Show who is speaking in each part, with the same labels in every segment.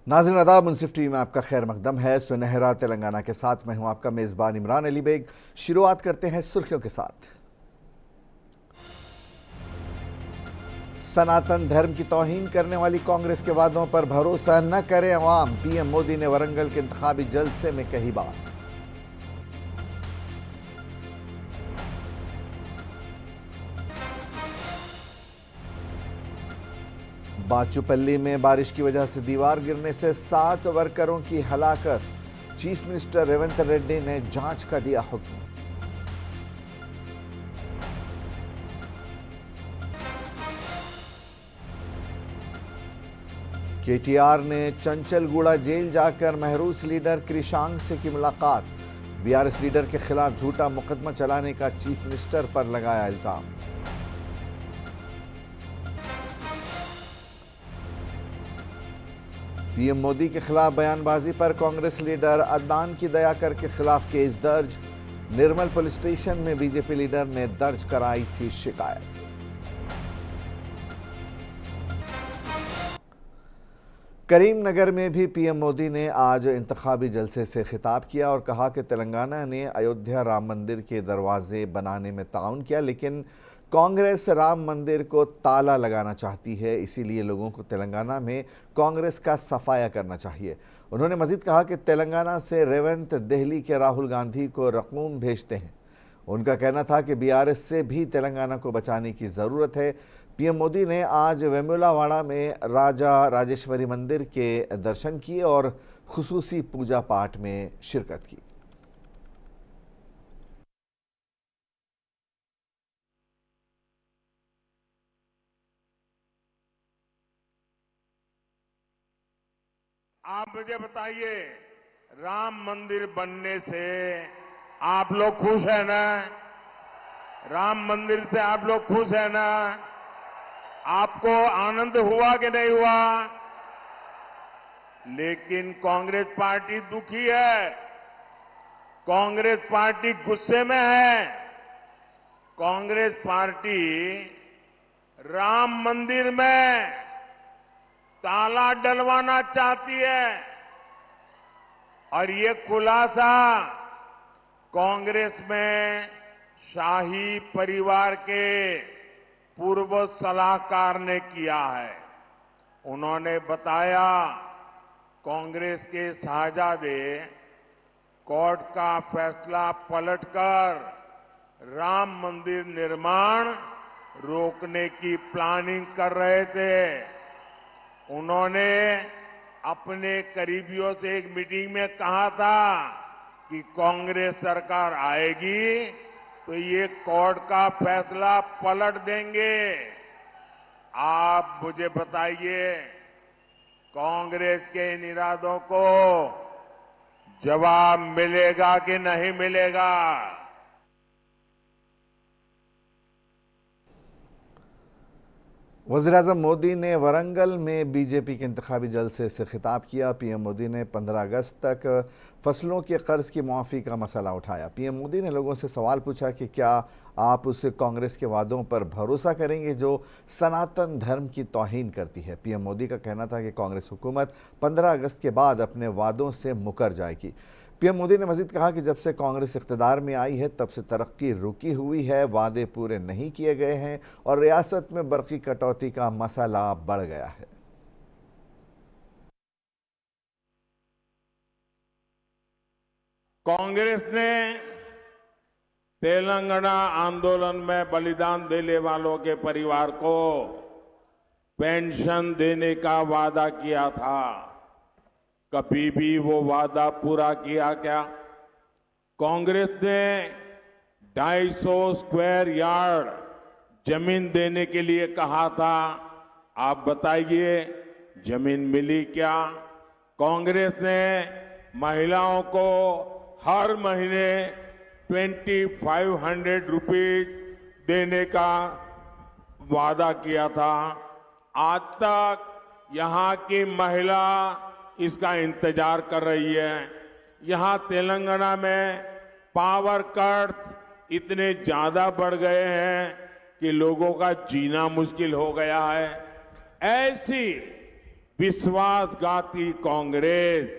Speaker 1: नाज़रीन आदाब, मुंसिफ टीवी में आपका खैर मकदम है। सुनहरा तेलंगाना के साथ मैं हूं आपका मेज़बान इमरान अली बेग। शुरुआत करते हैं सुर्खियों के साथ। सनातन धर्म की तौहीन करने वाली कांग्रेस के वादों पर भरोसा न करें अवाम, पीएम मोदी ने वरंगल के इंतखाबी जलसे में कही बात। बाचुपल्ली में बारिश की वजह से दीवार गिरने से 7 वर्करों की हलाकत, चीफ मिनिस्टर रेवंत रेड्डी ने जांच का दिया हुक्म। केटीआर ने चंचलगुड़ा जेल जाकर महरूस लीडर कृषांक से की मुलाकात, बीआरएस लीडर के खिलाफ झूठा मुकदमा चलाने का चीफ मिनिस्टर पर लगाया इल्जाम। पीएम मोदी के खिलाफ बयानबाजी पर कांग्रेस लीडर अदनान की दयाकर के खिलाफ केस दर्ज, निर्मल पुलिस स्टेशन में बीजेपी लीडर ने दर्ज कराई थी शिकायत। करीमनगर में भी पीएम मोदी ने आज इंतखाबी जलसे से खिताब किया और कहा कि तेलंगाना ने अयोध्या राम मंदिर के दरवाजे बनाने में ताउन किया, लेकिन कांग्रेस राम मंदिर को ताला लगाना चाहती है, इसीलिए लोगों को तेलंगाना में कांग्रेस का सफाया करना चाहिए। उन्होंने मजीद कहा कि तेलंगाना से रेवंत दिल्ली के राहुल गांधी को रकूम भेजते हैं। उनका कहना था कि बीआरएस से भी तेलंगाना को बचाने की ज़रूरत है। पीएम मोदी ने आज वेमुलावाड़ा में राजा राजेश्वरी मंदिर के दर्शन किए और खुसूसी पूजा पाठ में शिरकत की।
Speaker 2: आप मुझे बताइए, राम मंदिर बनने से आप लोग खुश है ना? राम मंदिर से आप लोग खुश है ना? आपको आनंद हुआ कि नहीं हुआ? लेकिन कांग्रेस पार्टी दुखी है, कांग्रेस पार्टी गुस्से में है। कांग्रेस पार्टी राम मंदिर में ताला डलवाना चाहती है और ये खुलासा कांग्रेस में शाही परिवार के पूर्व सलाहकार ने किया है। उन्होंने बताया, कांग्रेस के शहजादे कोर्ट का फैसला पलटकर राम मंदिर निर्माण रोकने की प्लानिंग कर रहे थे। उन्होंने अपने करीबियों से एक मीटिंग में कहा था कि कांग्रेस सरकार आएगी तो ये कोर्ट का फैसला पलट देंगे। आप मुझे बताइए, कांग्रेस के इन इरादों को जवाब मिलेगा कि नहीं मिलेगा?
Speaker 1: वज़ीर-ए-आज़म मोदी ने वरंगल में बीजेपी के इंतखाबी जलसे से खिताब किया। पीएम मोदी ने 15 अगस्त तक फसलों के कर्ज की मुआफ़ी का मसला उठाया। पीएम मोदी ने लोगों से सवाल पूछा कि क्या आप उस कांग्रेस के वादों पर भरोसा करेंगे जो सनातन धर्म की तौहीन करती है। पीएम मोदी का कहना था कि कांग्रेस हुकूमत 15 अगस्त के बाद अपने वादों से मुकर जाएगी। पीएम मोदी ने मजीद कहा कि जब से कांग्रेस इख्तिदार में आई है तब से तरक्की रुकी हुई है, वादे पूरे नहीं किए गए हैं और रियासत में बरकी कटौती का मसला बढ़ गया है।
Speaker 2: कांग्रेस ने तेलंगाना आंदोलन में बलिदान देने वालों के परिवार को पेंशन देने का वादा किया था। कभी भी वो वादा पूरा किया क्या? कांग्रेस ने 250 स्क्वायर यार्ड जमीन देने के लिए कहा था। आप बताइए, जमीन मिली क्या? कांग्रेस ने महिलाओं को हर महीने 2500 रुपीज देने का वादा किया था। आज तक यहां की महिला इसका इंतजार कर रही है। यहां तेलंगाना में पावर कट इतने ज्यादा बढ़ गए हैं कि लोगों का जीना मुश्किल हो गया है। ऐसी विश्वासघाती कांग्रेस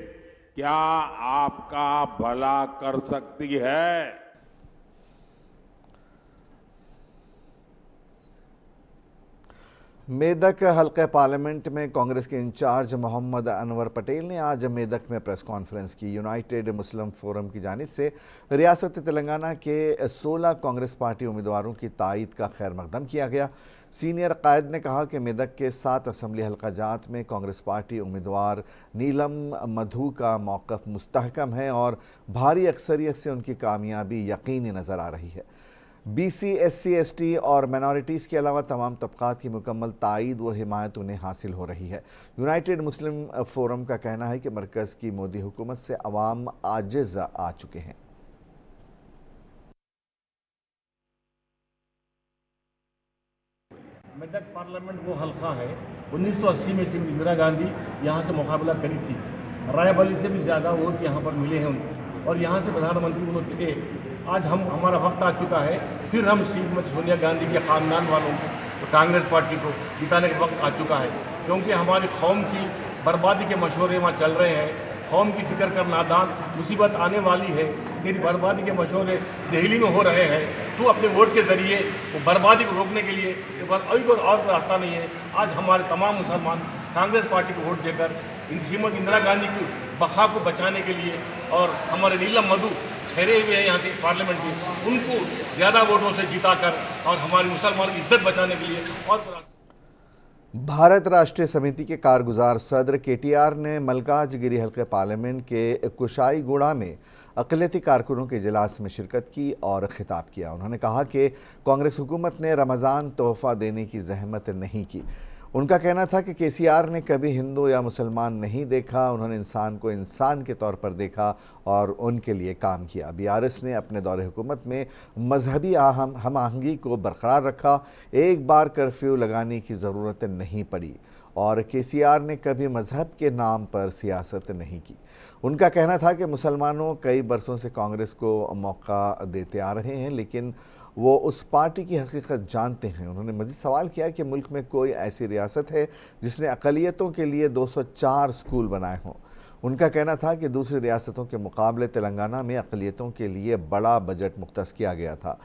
Speaker 2: क्या आपका भला कर सकती है?
Speaker 1: मेदक हल्के पार्लियामेंट में कांग्रेस के इंचार्ज मोहम्मद अनवर पटेल ने आज मेदक में प्रेस कॉन्फ्रेंस की। यूनाइटेड मुस्लिम फोरम की जानिब से रियासत तेलंगाना के 16 कांग्रेस पार्टी उम्मीदवारों की तायद का खैर मकदम किया गया। सीनियर कायद ने कहा कि मेदक के 7 असम्बली हल्का जात में कांग्रेस पार्टी उम्मीदवार नीलम मधु का मौक़िफ़ मुस्तहकम है और भारी अक्सरियत से उनकी कामयाबी यकीनी नज़र आ रही है। BC, SC, ST और माइनॉरिटीज़ के अलावा तमाम तबक़ात की मुकम्मल तायद व हिमायत उन्हें हासिल हो रही है। यूनाइटेड मुस्लिम फोरम का कहना है कि मरकज़ की मोदी हुकूमत से अवाम आजिज़ आ चुके हैं।
Speaker 3: मेदक पार्लियामेंट वो हल्का है 1980 में श्रीमती इंदिरा गांधी यहाँ से मुकाबला करी थी। रायबरेली से भी ज़्यादा वोट यहाँ पर मिले हैं उनको और यहाँ से प्रधानमंत्री उन्होंने थे। आज हमारा वक्त आ चुका है, फिर हम श्रीमती सोनिया गांधी के ख़ानदान वालों को तो कांग्रेस पार्टी को जिताने का वक्त आ चुका है, क्योंकि हमारी कौम की बर्बादी के मशवरे वहाँ चल रहे हैं। कौम की फिक्र कर नादान, मुसीबत आने वाली है, तेरी बर्बादी के मशवरे दिल्ली में हो रहे हैं। तू अपने वोट के ज़रिए वो बर्बादी को रोकने के लिए अभी कोई और रास्ता नहीं है। आज हमारे तमाम मुसलमान कांग्रेस पार्टी को वोट देकर श्रीमती इंदिरा गांधी की बका को बचाने के लिए और हमारे नीलम मधु ठहरे हुए हैं यहाँ से पार्लियामेंट में, उनको ज़्यादा वोटों से जिताकर और हमारी मुसलमान की इज्जत बचाने के लिए और
Speaker 1: भारत राष्ट्रीय समिति के कारगुजार सदर KTR ने मलकाजगिरी हल्के पार्लियामेंट के कुशाईगुड़ा में अक़लियती कारकुनों के इजलास में शिरकत की और ख़िताब किया। उन्होंने कहा कि कांग्रेस हुकूमत ने रमज़ान तोहफ़ा देने की जहमत नहीं की। उनका कहना था कि KCR ने कभी हिंदू या मुसलमान नहीं देखा, उन्होंने इंसान को इंसान के तौर पर देखा और उनके लिए काम किया। BRS ने अपने दौरे हुकूमत में मजहबी हम आहंगी को बरकरार रखा, एक बार कर्फ्यू लगाने की ज़रूरत नहीं पड़ी और KCR ने कभी मजहब के नाम पर सियासत नहीं की। उनका कहना था कि मुसलमानों कई बरसों से कांग्रेस को मौका देते आ रहे हैं, लेकिन वो उस पार्टी की हकीकत जानते हैं। उन्होंने मज़ीद सवाल किया कि मुल्क में कोई ऐसी रियासत है जिसने अक़लियतों के लिए 204 स्कूल बनाए हों। उनका कहना था कि दूसरी रियासतों के मुकाबले तेलंगाना में अक़लियतों के लिए बड़ा बजट मुख्तस किया गया था।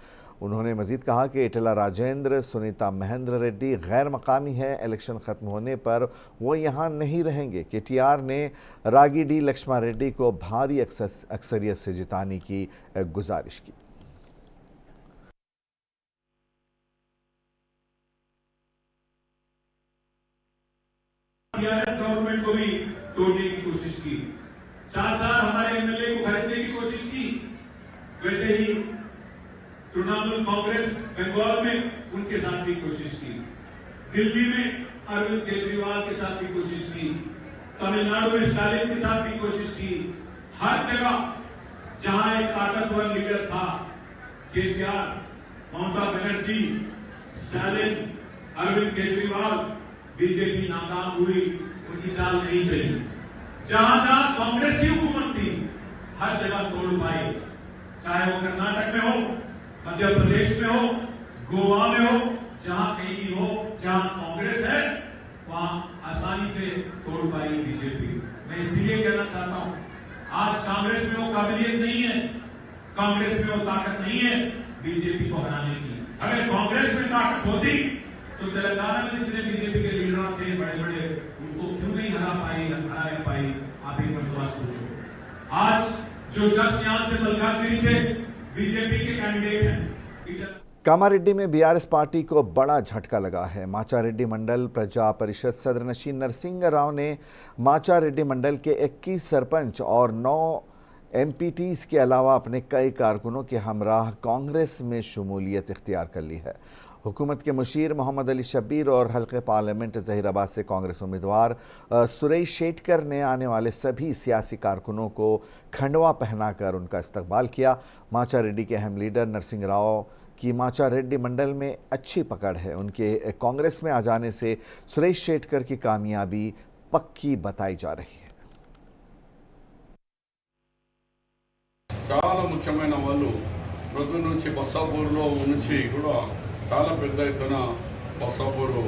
Speaker 1: उन्होंने मज़ीद कहा कि इटला राजेंद्र, सुनीता महेंद्र रेड्डी गैर मकामी है, इलेक्शन ख़त्म होने पर वो यहाँ नहीं रहेंगे। KTR ने रागी D लक्ष्मा रेड्डी को भारी अक्सरियत से जिताने की गुजारिश की।
Speaker 4: टीआरएस गवर्नमेंट को भी तोड़ने की कोशिश की, साथ साथ हमारे MLA को खरीदने की कोशिश की। वैसे ही तृणमूल कांग्रेस बंगाल में उनके साथ भी कोशिश की, दिल्ली में अरविंद केजरीवाल के साथ भी कोशिश की, तमिलनाडु में स्टालिन के साथ भी कोशिश की। हर जगह जहां एक ताकतवर लीडर था, KCR, Mamata Banerjee, Stalin, Arvind Kejriwal, BJP नाकाम हुई, उनकी चाल नहीं चली। जहां जहां कांग्रेस की हुकूमत थी, हर जगह तोड़ पाई, चाहे वो कर्नाटक में हो, मध्य प्रदेश में हो, गोवा में हो, जहां कहीं भी हो, जहां कांग्रेस है वहां आसानी से तोड़ पाई बीजेपी। मैं इसलिए कहना चाहता हूं, आज कांग्रेस में वो काबिलियत नहीं है, कांग्रेस में वो ताकत नहीं है बीजेपी को हराने की। अगर कांग्रेस में ताकत होती तो तेलंगाना में जितने बीजेपी के लीडर थे बड़े बड़े, उनको क्यों नहीं हरा पाई? आप एक मरतबा सोचो। आज जो शख्स यहां से मलकानगिरी से बीजेपी के कैंडिडेट हैं,
Speaker 1: कामारेड्डी में BRS पार्टी को बड़ा झटका लगा है। माचारेड्डी मंडल प्रजा परिषद सदर नशीन नरसिंह राव ने माचारेड्डी मंडल के 21 सरपंच और 9 MPTs के अलावा अपने कई कारकुनों के हमराह कांग्रेस में शमूलियत इख्तियार कर ली है। हुकूमत के मुशीर मोहम्मद अली शब्बीर और हल्के पार्लियामेंट ज़हीराबाद से कांग्रेस उम्मीदवार सुरेश शेटकर ने आने वाले सभी सियासी कारकुनों को खंडवा पहनाकर उनका इस्तकबाल किया। माचारेड्डी के अहम लीडर नरसिंह राव की माचारेड्डी मंडल में अच्छी पकड़ है। उनके कांग्रेस में आ जाने से सुरेश शेटकर की कामयाबी पक्की बताई जा रही है।
Speaker 5: చాలా ముఖ్యమైన వాళ్ళు ప్రొద్దు నుంచి బస్సాపూర్లో నుంచి కూడా చాలా పెద్ద ఎత్తున బస్సాపూరు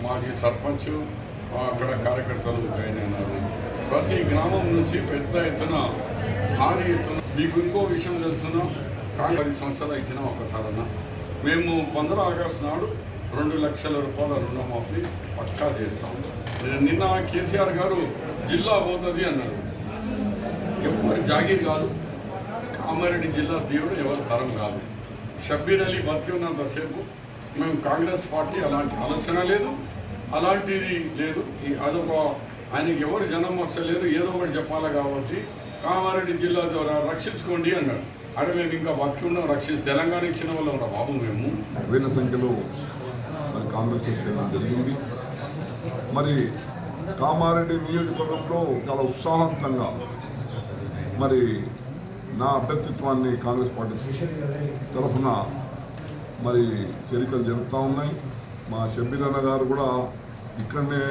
Speaker 5: మాజీ సర్పంచ్ అక్కడ కార్యకర్తలు జాయిన్ అయినారు. ప్రతి గ్రామం నుంచి పెద్ద ఎత్తున భారీ ఎత్తున. మీకు ఇంకో విషయం తెలుసునా, కాంగ్రెస్ 10 సంవత్సరాలు ఇచ్చిన ఒక్కసారన్నా మేము 15 ఆగస్టు నాడు 2 లక్షల రూపాయల రుణమాఫీ పక్కా చేస్తాం. నిన్న కేసీఆర్ గారు జిల్లా పోతుంది అన్నారు. ఎవరి జాగీర్ కాదు, కామారెడ్డి జిల్లా తీయడం ఎవరి తరం కాదు. షబ్బీర్ అలీ బతికి ఉన్నంతసేపు మేము కాంగ్రెస్ పార్టీ అలాంటి ఆలోచన లేదు, అలాంటిది లేదు. అదొక ఆయనకి ఎవరు జనం వచ్చలేదు, ఏదో ఒకటి చెప్పాలి కాబట్టి కామారెడ్డి జిల్లా ద్వారా రక్షించుకోండి అన్నాడు. అక్కడ మేము ఇంకా బతికి ఉన్నాం, తెలంగాణ ఇచ్చిన వాళ్ళు కూడా బాబు మేము
Speaker 6: వేల సంఖ్యలో మరి కాంగ్రెస్ చేయడం జరిగింది. మరి కామారెడ్డి నియోజకవర్గంలో చాలా ఉత్సాహవంతంగా మరి నా అభ్యర్థిత్వాన్ని కాంగ్రెస్ పార్టీ తరఫున మరి చేరికలు జరుపుతూ ఉన్నాయి. మా షబ్బీర్ అన్న గారు కూడా ఇక్కడనే.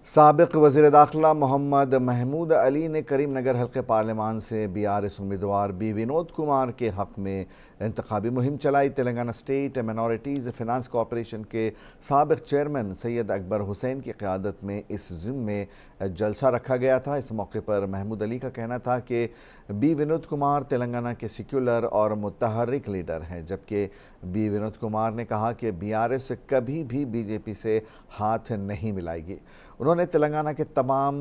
Speaker 1: साबिक़ वज़ीर दाखिला मोहम्मद महमूद अली ने करीमनगर हल्के पार्लियामान से बीआरएस उम्मीदवार बी विनोद कुमार के हक़ में इंतखाबी मुहिम चलाई। Telangana state minorities finance corporation के साबिक़ चेयरमैन सैयद अकबर हुसैन की क़यादत में इस ज़िम्मे में जलसा रखा गया था। इस मौके पर महमूद अली का कहना था कि बी विनोद कुमार तेलंगाना के सेक्युलर और मुतहर्रिक लीडर हैं, जबकि बी विनोद कुमार ने कहा कि बीआरएस कभी भी बीजेपी से हाथ नहीं मिलाएगी। उन्होंने तेलंगाना के तमाम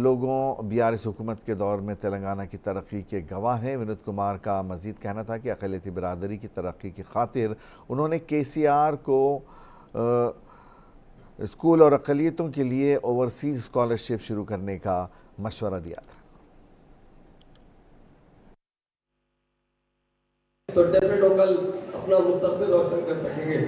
Speaker 1: लोगों बीआरएस हुकूमत के दौर में तेलंगाना की तरक्की के गवाह हैं। विनोद कुमार का मज़ीद कहना था कि अक़लियती बिरादरी की तरक्की की खातिर उन्होंने केसीआर को स्कूल और अक़लियतों के लिए ओवरसीज़ स्कॉलरशिप शुरू करने का मशवरा दिया था।
Speaker 7: तो डेफिनेट होकर अपना मुस्तक़बिल रोशन कर सकेंगे।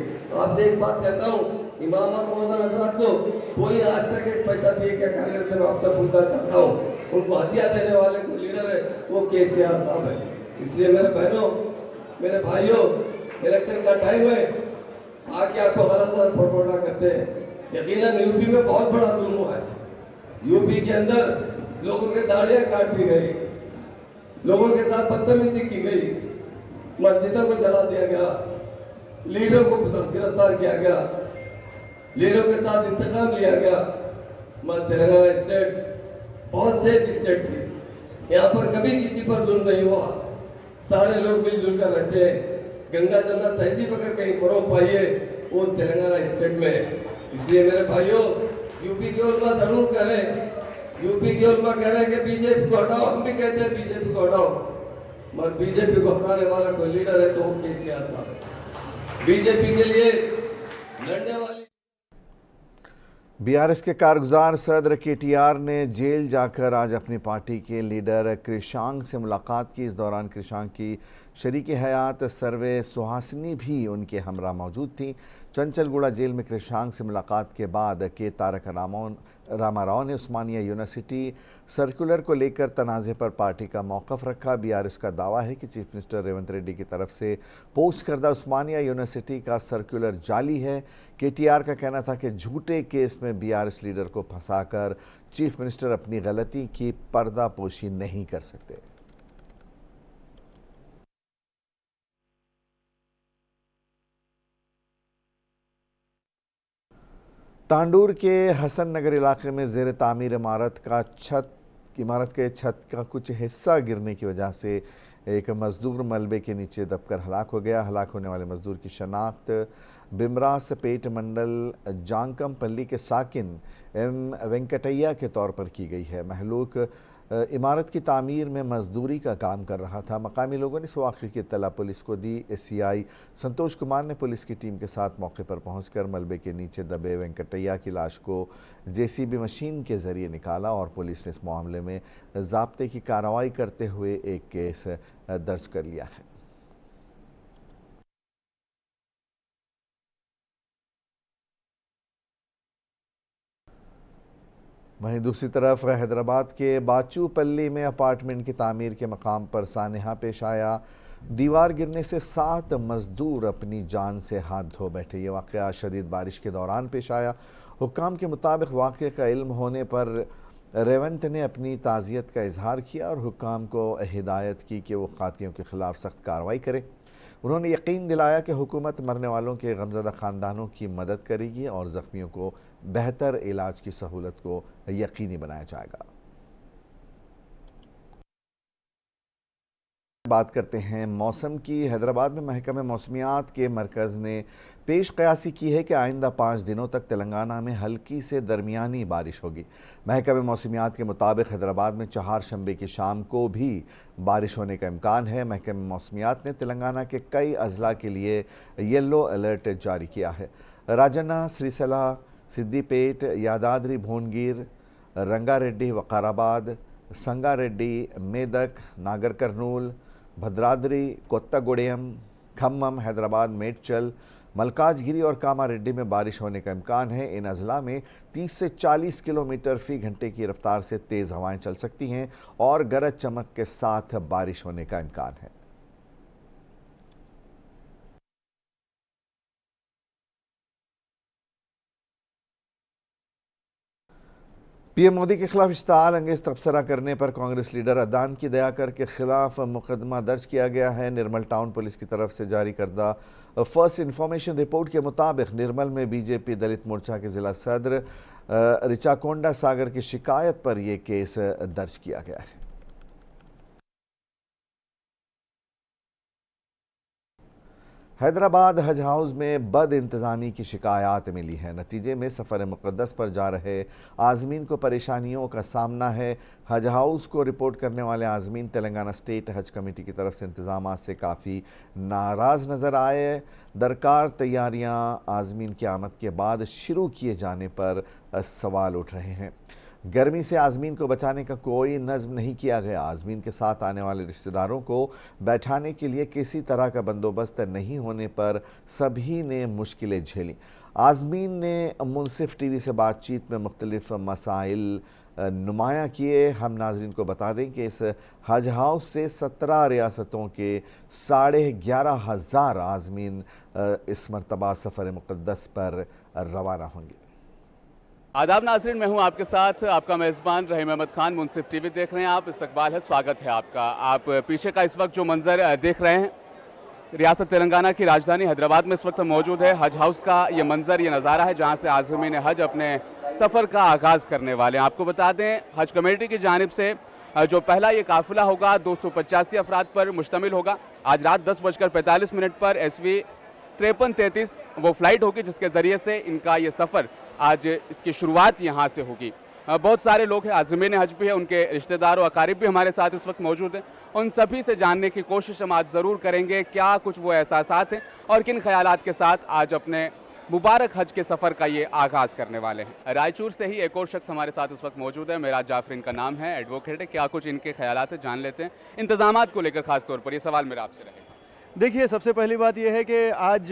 Speaker 7: आपसे एक बात कहता हूँ, इमाम और मौलाना हज़रात को कोई आज तक एक पैसा दिए क्या कांग्रेस से मैं आपसे पूछना चाहता हूँ। उनको हदिया देने वाले कोई लीडर है वो केसीआर साहब है। इसलिए मेरे बहनों, मेरे भाइयों, इलेक्शन का टाइम है, आके आपको गलत फोटोटा करते हैं। यकीनन यूपी में बहुत बड़ा जुल्म हुआ है। यूपी के अंदर लोगों के दाढ़ियाँ काट दी गई, लोगों के साथ बदतमीजी की गई, मस्जिदों को जला दिया गया, लीडरों को गिरफ्तार किया गया, लीडरों के साथ इंतकाम लिया गया। मध्य तेलंगाना स्टेट बहुत सेफ स्टेट थी, यहाँ पर कभी किसी पर जुल्म नहीं हुआ। सारे लोग मिलजुल कर रहते हैं। गंगा जमुना तहजीब अगर कहीं फरोग पाई है वो तेलंगाना स्टेट में। इसलिए मेरे भाइयों, यूपी के उलमा जरूर करें। यूपी के उलमा कह रहे हैं कि बीजेपी को हटाओ, हम भी कहते हैं बीजेपी को हटाओ, मगर बीजेपी को हटाने वाला कोई लीडर है तो वो केसीआर साहब है। बीजेपी के लिए लड़ने वाली।
Speaker 1: बीआरएस के कारगुजार सदर केटीआर ने जेल जाकर आज अपनी पार्टी के लीडर कृषांक से मुलाकात की। इस दौरान कृषांक की शरीक हयात सर्वे सुहासिनी भी उनके हमरा मौजूद थी। चंचलगुड़ा जेल में कृषांक से मुलाकात के बाद के तारक रामाराव ने उस्मानिया यूनिवर्सिटी सर्कुलर को लेकर तनाज़े पर पार्टी का मौक़िफ़ रखा। बीआरएस का दावा है कि चीफ मिनिस्टर रेवंत रेड्डी की तरफ से पोस्ट करदा उस्मानिया यूनिवर्सिटी का सर्कुलर जाली है। केटीआर का कहना था कि झूठे केस में बीआरएस लीडर को फंसाकर चीफ मिनिस्टर अपनी गलती की पर्दापोशी नहीं कर सकते। तांडूर के हसन नगर इलाके में ज़ेर तामीर इमारत के छत का कुछ हिस्सा गिरने की वजह से एक मज़दूर मलबे के नीचे दबकर हलाक हो गया। हलाक होने वाले मज़दूर की शनाख्त बिमरास पेट मंडल जांकम पल्ली के साकिन एम वेंकटैया के तौर पर की गई है। महलूक इमारत की तामीर में मजदूरी का काम कर रहा था। मकामी लोगों ने इस वाक़े की इत्तला पुलिस को दी। सीआई संतोष कुमार ने पुलिस की टीम के साथ मौके पर पहुंचकर मलबे के नीचे दबे वेंकटैया की लाश को जेसीबी मशीन के ज़रिए निकाला और पुलिस ने इस मामले में ज़ाब्ते की कार्रवाई करते हुए एक केस दर्ज कर लिया है। वहीं दूसरी तरफ हैदराबाद के बाचूपल्ली में अपार्टमेंट की तामीर के मकाम पर सानहा पेश आया। दीवार गिरने से 7 मजदूर अपनी जान से हाथ धो बैठे। ये वाक़या शदीद बारिश के दौरान पेश आया। हुक्काम के मुताबिक वाक़े का इल्म होने पर रेवंत ने अपनी ताज़ियत का इजहार किया और हुक्काम को हिदायत की कि वो क़ातियों के ख़िलाफ़ सख्त कार्रवाई करें। उन्होंने यकीन दिलाया कि हुकूमत मरने वालों के गमज़दा ख़ानदानों की मदद करेगी और ज़ख्मियों को बेहतर इलाज की सहूलत को यकीनी बनाया जाएगा। बात करते हैं मौसम की। हैदराबाद में महकमे मौसमियात के मरकज़ ने पेश क़यासी की है कि आइंदा 5 दिनों तक तेलंगाना में हल्की से दरमियानी बारिश होगी। महकमे मौसमियात के मुताबिक हैदराबाद में चहारशंबे की शाम को भी बारिश होने का इम्कान है। महकमे मौसमियात ने तेलंगाना के कई अजला के लिए येलो अलर्ट जारी किया है। राजन्ना, श्रीसला, सिद्दीपेट, यादाद्री भुवनगिर, रंगारेड्डी, वकाराबाद, संगारेड्डी, मेदक, नागर कर्नूल, भद्राद्री, कोत्तागुडेम, खम्मम, हैदराबाद, मेडचल, मलकाजगिरी और कामारेड्डी में बारिश होने का इम्कान है। इन अजला में 30 से 40 किलोमीटर फ़ी घंटे की रफ्तार से तेज़ हवाएं चल सकती हैं और गरज चमक के साथ बारिश होने का इम्कान है। पीएम मोदी के खिलाफ इश्तिआल अंगेज तबसरा करने पर कांग्रेस लीडर अदान की दयाकर के खिलाफ मुकदमा दर्ज किया गया है। निर्मल टाउन पुलिस की तरफ से जारी करदा फर्स्ट इंफॉर्मेशन रिपोर्ट के मुताबिक निर्मल में बीजेपी दलित मोर्चा के जिला सदर रिचाकोंडा सागर की शिकायत पर यह केस दर्ज किया गया है। हैदराबाद हज हाउस में बद इंतज़ामी की शिकायत मिली है। नतीजे में सफ़र मुक़द्दस पर जा रहे आज़मीन को परेशानियों का सामना है। हज हाउस को रिपोर्ट करने वाले आज़मीन तेलंगाना स्टेट हज कमेटी की तरफ से इंतज़ामात से काफ़ी नाराज़ नज़र आए। दरकार तैयारियां आज़मीन की आमद के बाद शुरू किए जाने पर सवाल उठ रहे हैं। गर्मी से आज़मीन को बचाने का कोई नज़्म नहीं किया गया। आज़मीन के साथ आने वाले रिश्तेदारों को बैठाने के लिए किसी तरह का बंदोबस्त नहीं होने पर सभी ने मुश्किलें झेली। आज़मीन ने मुनसिफ टीवी से बातचीत में मुख्तलिफ मसाइल नुमाया किए। हम नाज़रीन को बता दें कि इस हज हाउस से 17 रियासतों के 11,500 आज़मीन इस मरतबा सफ़र मुक़द्दस पर रवाना होंगे।
Speaker 8: आदाब नाज़रीन, मैं हूं आपके साथ आपका मेज़बान रहीम अहमद खान। मुनसिफ टीवी देख रहे हैं आप, इस्तकबाल है, स्वागत है आपका। आप पीछे का इस वक्त जो मंजर देख रहे हैं, रियासत तेलंगाना की राजधानी हैदराबाद में इस वक्त मौजूद है। हज हाउस का ये मंजर, ये नज़ारा है जहां से आज़मीन हज अपने सफ़र का आगाज़ करने वाले हैं। आपको बता दें, हज कमेटी की जानिब से जो पहला ये काफ़िला होगा 285 अफराद पर मुश्तमिल होगा। आज रात 10:45 पर SV 5333 वो फ़्लाइट होगी जिसके ज़रिए से इनका ये सफ़र आज इसकी शुरुआत यहाँ से होगी। बहुत सारे लोग हैं, आज़मीन हज भी है, उनके रिश्तेदार और अकारिब भी हमारे साथ इस वक्त मौजूद हैं। उन सभी से जानने की कोशिश हम आज ज़रूर करेंगे क्या कुछ वो एहसासात हैं और किन ख्यालात के साथ आज अपने मुबारक हज के सफ़र का ये आगाज़ करने वाले हैं। रायचूर से ही एक और शख्स हमारे साथ इस वक्त मौजूद है, मेराज जाफर इनका नाम है, एडवोकेट है। क्या कुछ इनके ख्यालात हैं, जान लेते हैं। इंतज़ामात को लेकर ख़ास तौर पर ये सवाल मेरा आपसे रहेगा।
Speaker 9: देखिए, सबसे पहली बात यह है कि आज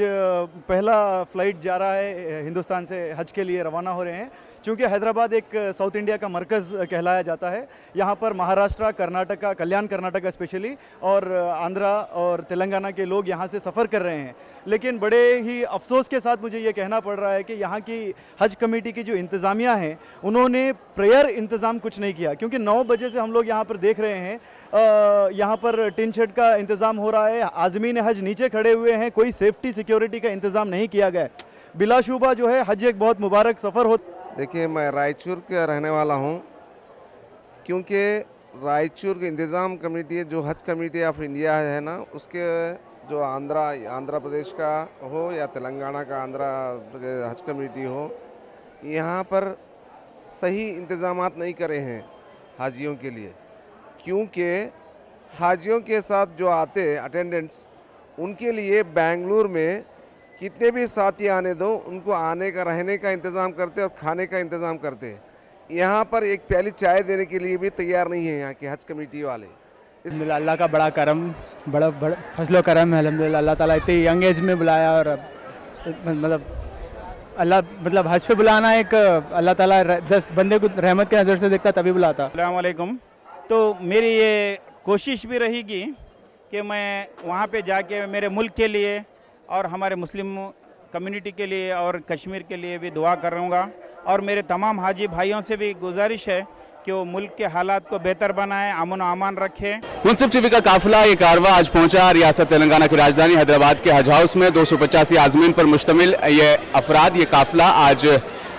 Speaker 9: पहला फ़्लाइट जा रहा है हिंदुस्तान से, हज के लिए रवाना हो रहे हैं। चूँकि हैदराबाद एक साउथ इंडिया का मरकज़ कहलाया जाता है, यहाँ पर महाराष्ट्र, कर्नाटका, कल्याण कर्नाटका स्पेशली और आंध्रा और तेलंगाना के लोग यहाँ से सफ़र कर रहे हैं। लेकिन बड़े ही अफसोस के साथ मुझे ये कहना पड़ रहा है कि यहाँ की हज कमेटी की जो इंतज़ामिया हैं, उन्होंने प्रेयर इंतज़ाम कुछ नहीं किया। क्योंकि 9 बजे से हम लोग यहाँ पर देख रहे हैं, यहाँ पर टिन शेड का इंतज़ाम हो रहा है, आज़मीन हज नीचे खड़े हुए हैं, कोई सेफ्टी सिक्योरिटी का इंतज़ाम नहीं किया गया। बिलाशुबा जो है हज एक बहुत मुबारक सफ़र हो।
Speaker 10: देखिए, मैं रायचूर का रहने वाला हूँ, क्योंकि रायचूर की इंतज़ाम कमेटी जो हज कमेटी ऑफ इंडिया है ना, उसके जो आंध्र प्रदेश का हो या तेलंगाना का हज कमेटी हो, यहाँ पर सही इंतज़ामात नहीं करे हैं हाजियों के लिए। क्योंकि हाजियों के साथ जो आते अटेंडेंट्स, उनके लिए बेंगलुरु में कितने भी साथी आने दो, उनको आने का, रहने का इंतज़ाम करते और खाने का इंतज़ाम करते। यहाँ पर एक प्याली चाय देने के लिए भी तैयार नहीं है यहाँ के हज कमेटी वाले।
Speaker 11: अल्लाह का बड़ा करम, बड़ा फजलो करम है अल्हम्दुलिल्लाह। अल्लाह ताला इतनी यंग एज में बुलाया और मतलब हज पे बुलाना एक अल्लाह ताला 10 बंदे को रहमत के नज़र से देखता तभी बुलाता।
Speaker 12: अस्सलाम वालेकुम। तो मेरी ये कोशिश भी रहेगी कि मैं वहाँ पे जाके मेरे मुल्क के लिए और हमारे मुस्लिम कम्युनिटी के लिए और कश्मीर के लिए भी दुआ करूँगा। और मेरे तमाम हाजी भाइयों से भी गुजारिश है कि वो मुल्क के हालात को बेहतर बनाए, अमन और अमान रखे।
Speaker 8: मुंसिफ टीवी का काफिला ये कारवा आज पहुंचा रियासत तेलंगाना की राजधानी हैदराबाद के हज हाउस में। 285 आजमीन पर मुश्तमिल ये अफराद, ये काफिला आज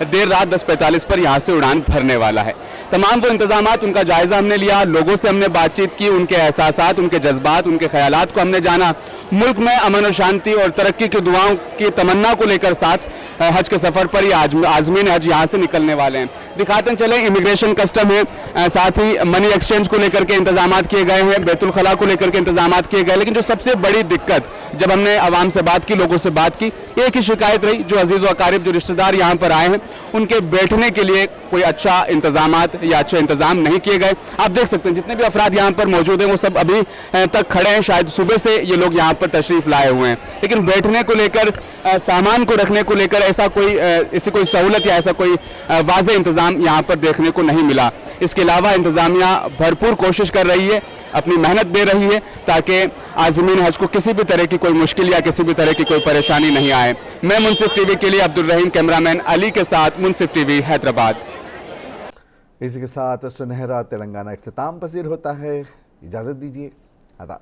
Speaker 8: देर रात 10:45 पर यहाँ से उड़ान भरने वाला है। तमाम वो इंतजामात, उनका जायजा हमने लिया, लोगों से हमने बातचीत की, उनके एहसासात, उनके जज्बात, उनके ख्यालात को हमने जाना। मुल्क में अमन और शांति और तरक्की की दुआओं की तमन्ना को लेकर साथ हज के सफ़र पर ये आज़मीन हज यहाँ से निकलने वाले हैं। दिखाते चले, इमिग्रेशन कस्टम है, साथ ही मनी एक्सचेंज को लेकर के इंतजामात किए गए हैं, बैतुल खला को लेकर के इंतजामात किए गए। लेकिन जो सबसे बड़ी दिक्कत, जब हमने आवाम से बात की, लोगों से बात की, एक ही शिकायत रही, जो अजीज़ व अकारिब, जो रिश्तेदार यहाँ पर आए हैं, उनके बैठने के लिए कोई अच्छा इंतजामात या अच्छे इंतजाम नहीं किए गए। आप देख सकते हैं जितने भी अफराद यहाँ पर मौजूद हैं वो सब अभी तक खड़े हैं, शायद सुबह से ये लोग यहाँ पर तशरीफ़ लाए हुए हैं। लेकिन बैठने को लेकर, सामान को रखने को लेकर ऐसा कोई सहूलत या ऐसा कोई वाज़ेह इंतज़ाम यहाँ पर देखने को नहीं मिला। इसके अलावा इंतज़ामिया भरपूर कोशिश कर रही है, अपनी मेहनत दे रही है ताकि आज़मीन हज को किसी भी तरह की कोई मुश्किल या किसी भी तरह की कोई परेशानी नहीं आए। मैं मुंसिफ टीवी के लिए अब्दुल रहीम, कैमरामैन अली के साथ मुंसिफ टीवी हैदराबाद।
Speaker 1: इसी के साथ सुनहरा तेलंगाना इख्तिताम पसीर होता है। इजाज़त दीजिए, आदाब।